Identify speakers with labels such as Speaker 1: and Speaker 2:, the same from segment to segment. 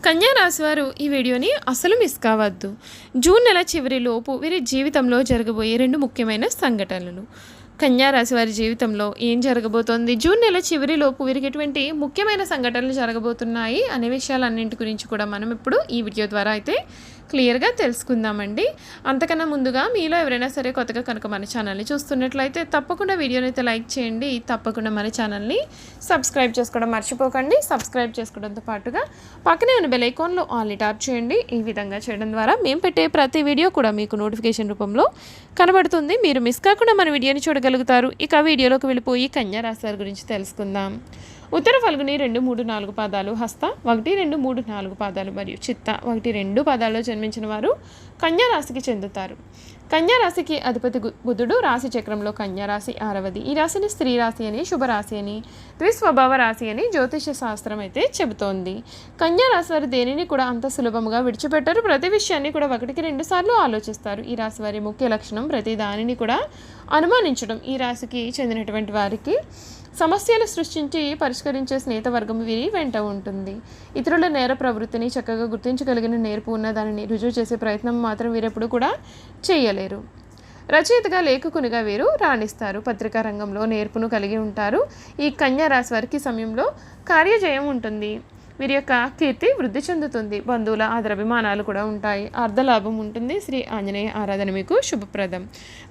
Speaker 1: కన్యా రాశి వారు ఈ వీడియోని అసలు మిస్ కావద్దు. జూన్ నెల చివరిలోపు వీరి జీవితంలో జరగబోయే 2 ముఖ్యమైన సంఘటనలు. కన్యా రాశి వారి జీవితంలో ఏం జరగబోతోంది, జూన్ నెల చివరిలోపు వీరికి ఎటువంటి ముఖ్యమైన సంఘటనలు జరగబోతున్నాయి అనే విషయాలన్నింటి గురించి కూడా మనం ఇప్పుడు ఈ వీడియో ద్వారా అయితే క్లియర్గా తెలుసుకుందామండి. అంతకన్నా ముందుగా మీలో ఎవరైనా సరే కొత్తగా కనుక మన ఛానల్ని చూస్తున్నట్లయితే తప్పకుండా వీడియోని అయితే లైక్ చేయండి. తప్పకుండా మన ఛానల్ని సబ్స్క్రైబ్ చేసుకోవడం మర్చిపోకండి. సబ్స్క్రైబ్ చేసుకోవడంతో పాటుగా పక్కనే ఉన్న బెల్ ఐకాన్లో ఆల్ని ట్యాప్ చేయండి. ఈ విధంగా చేయడం ద్వారా మేము పెట్టే ప్రతి వీడియో కూడా మీకు నోటిఫికేషన్ రూపంలో కనబడుతుంది. మీరు మిస్ కాకుండా మన వీడియోని చూడగలుగుతారు. ఇక వీడియోలోకి వెళ్ళిపోయి కన్యా రాశి వారి గురించి తెలుసుకుందాం. ఉత్తర ఫల్గుని 2, 3, 4 పాదాలు, హస్త 1, 2, 3, 4 పాదాలు మరియు చిత్త 1, 2 పాదాల్లో జన్మించిన వారు కన్యా రాశికి చెందుతారు. కన్యా రాశికి అధిపతి బుధుడు. రాశి చక్రంలో కన్యా రాశి 6వది. ఈ రాశిని స్త్రీ రాశి అని, శుభరాశి అని, ద్విస్వభావ రాశి అని జ్యోతిష శాస్త్రం అయితే చెబుతోంది. కన్యా రాశి వారు దేనిని కూడా అంత సులభంగా విడిచిపెట్టారు. ప్రతి విషయాన్ని కూడా 1కి 2 సార్లు ఆలోచిస్తారు. ఈ రాశి వారి ముఖ్య లక్షణం ప్రతి దానిని కూడా అనుమానించడం. ఈ రాశికి చెందినటువంటి వారికి సమస్యలు సృష్టించి పరిష్కరించే స్నేహితవర్గం వీరి వెంట ఉంటుంది. ఇతరుల నేర ప్రవృత్తిని చక్కగా గుర్తించగలిగిన నేర్పు ఉన్న దానిని రుజువు చేసే ప్రయత్నం మాత్రం వీరెప్పుడు కూడా చేయలేరు. రచయితగా, లేఖకునిగా వీరు రాణిస్తారు. పత్రికా రంగంలో నేర్పును కలిగి ఉంటారు. ఈ కన్యా రాశి వారికి సమయంలో కార్యజయం ఉంటుంది. వీరి యొక్క కీర్తి వృద్ధి చెందుతుంది. బంధువుల ఆదరాభిమానాలు కూడా ఉంటాయి. అర్ధలాభం ఉంటుంది. శ్రీ ఆంజనేయ ఆరాధన మీకు శుభప్రదం.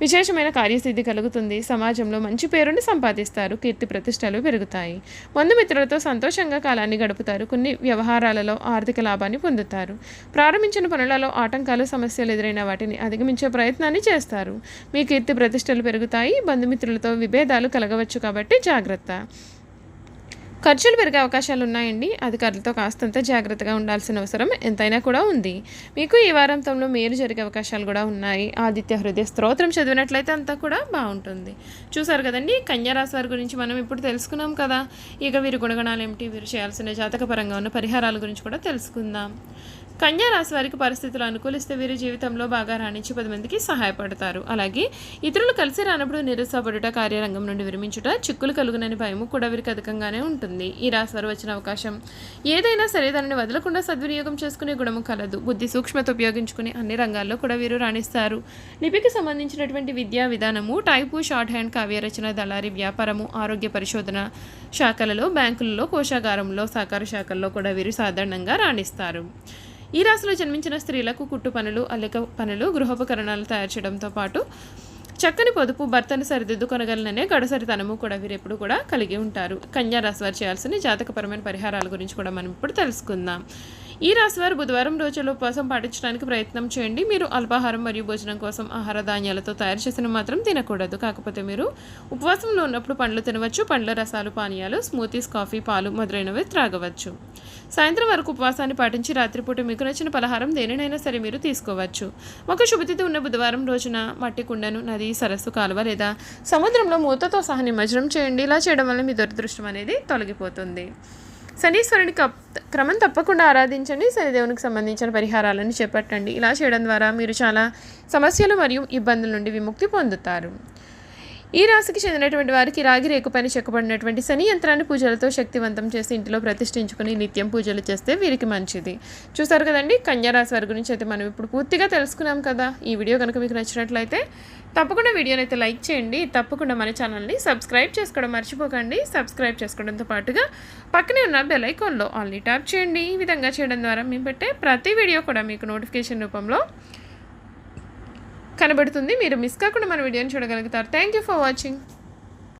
Speaker 1: విశేషమైన కార్యసిద్ధి కలుగుతుంది. సమాజంలో మంచి పేరుని సంపాదిస్తారు. కీర్తి ప్రతిష్టలు పెరుగుతాయి. బంధుమిత్రులతో సంతోషంగా కాలాన్ని గడుపుతారు. కొన్ని వ్యవహారాలలో ఆర్థిక లాభాన్ని పొందుతారు. ప్రారంభించిన పనులలో ఆటంకాలు, సమస్యలు ఎదురైన వాటిని అధిగమించే ప్రయత్నాన్ని చేస్తారు. మీ కీర్తి ప్రతిష్టలు పెరుగుతాయి. బంధుమిత్రులతో విభేదాలు కలగవచ్చు కాబట్టి జాగ్రత్త. ఖర్చులు పెరిగే అవకాశాలు ఉన్నాయండి. అధికారులతో కాస్తంత జాగ్రత్తగా ఉండాల్సిన అవసరం ఎంతైనా కూడా ఉంది. మీకు ఈ వారాంతంలో మేలు జరిగే అవకాశాలు కూడా ఉన్నాయి. ఆదిత్య హృదయ స్తోత్రం చదివినట్లయితే అంతా కూడా బాగుంటుంది. చూసారు కదండి, కన్యా రాశి వారి గురించి మనం ఇప్పుడు తెలుసుకున్నాం కదా. ఇక వీరి గుణగణాలు ఏమిటి, వీరు చేయాల్సిన జాతకపరంగా ఉన్న పరిహారాల గురించి కూడా తెలుసుకుందాం. కన్యా రాశి వారికి పరిస్థితులు అనుకూలిస్తే వీరి జీవితంలో బాగా రాణించి 10 మందికి సహాయపడతారు. అలాగే ఇతరులు కలిసి రానప్పుడు నిరుత్సాహపడుట, కార్యరంగం నుండి విరమించుట, చిక్కులు కలుగునని భయము కూడా వీరికి అధికంగానే ఉంటుంది. ఈ రాశి వారు వచ్చిన అవకాశం ఏదైనా సరే దానిని వదలకుండా సద్వినియోగం చేసుకునే గుణము కలదు. బుద్ధి సూక్ష్మత ఉపయోగించుకుని అన్ని రంగాల్లో కూడా వీరు రాణిస్తారు. లిపికి సంబంధించినటువంటి విద్యా విధానము, టైపు, షార్ట్ హ్యాండ్, కావ్య రచన, దళారీ వ్యాపారము, ఆరోగ్య పరిశోధన శాఖలలో, బ్యాంకులలో, కోశాగారంలో, సహకార శాఖల్లో కూడా వీరు సాధారణంగా రాణిస్తారు. ఈ రాశిలో జన్మించిన స్త్రీలకు కుట్టు పనులు, అల్లిక పనులు, గృహోపకరణాలు తయారు చేయడంతో పాటు చక్కని పొదుపు, భర్తను సరిదిద్దుకొనగలననే గడసరితనము కూడా వీరెప్పుడు కూడా కలిగి ఉంటారు. కన్యా రాశి వారు చేయాల్సిన జాతకపరమైన పరిహారాల గురించి కూడా మనం ఇప్పుడు తెలుసుకుందాం. ఈ రాశి వారు బుధవారం రోజుల్లో ఉపవాసం పాటించడానికి ప్రయత్నం చేయండి. మీరు అల్పాహారం మరియు భోజనం కోసం ఆహార ధాన్యాలతో తయారు చేసిన మాత్రం తినకూడదు. కాకపోతే మీరు ఉపవాసంలో ఉన్నప్పుడు పండ్లు తినవచ్చు. పండ్ల రసాలు, పానీయాలు, స్మూతీస్, కాఫీ, పాలు మొదలైనవి త్రాగవచ్చు. సాయంత్రం వరకు ఉపవాసాన్ని పాటించి రాత్రిపూట మీకు నచ్చిన పలహారం దేనినైనా సరే మీరు తీసుకోవచ్చు. ఒక శుభతిథి ఉన్న బుధవారం రోజున మట్టి కుండను నది, సరస్సు, కాలువ లేదా సముద్రంలో మూతతో సహా నిమజ్జనం చేయండి. ఇలా చేయడం వల్ల మీ దురదృష్టం అనేది తొలగిపోతుంది. శనీశ్వరుని క్రమం తప్పకుండా ఆరాధించండి. శనిదేవునికి సంబంధించిన పరిహారాలను చేపట్టండి. ఇలా చేయడం ద్వారా మీరు చాలా సమస్యలు మరియు ఇబ్బందుల నుండి విముక్తి పొందుతారు. ఈ రాశికి చెందినటువంటి వారికి రాగి రేకుపైన చెక్కబడినటువంటి శని యంత్రాన్ని పూజలతో శక్తివంతం చేసి ఇంటిలో ప్రతిష్ఠించుకుని నిత్యం పూజలు చేస్తే వీరికి మంచిది. చూసారు కదండి, కన్యా రాశి వారి గురించి అయితే మనం ఇప్పుడు పూర్తిగా తెలుసుకున్నాం కదా. ఈ వీడియో కనుక మీకు నచ్చినట్లయితే తప్పకుండా వీడియోని అయితే లైక్ చేయండి. తప్పకుండా మన ఛానల్ని సబ్స్క్రైబ్ చేసుకోవడం మర్చిపోకండి. సబ్స్క్రైబ్ చేసుకోవడంతో పాటుగా పక్కనే ఉన్న బెల్ ఐకాన్లో ఆల్ని ట్యాప్ చేయండి. ఈ విధంగా చేయడం ద్వారా మేము పెట్టే ప్రతి వీడియో కూడా మీకు నోటిఫికేషన్ రూపంలో కనబడుతుంది. మీరు మిస్ కాకుండా మన వీడియోని చూడగలుగుతారు. Thank you for watching.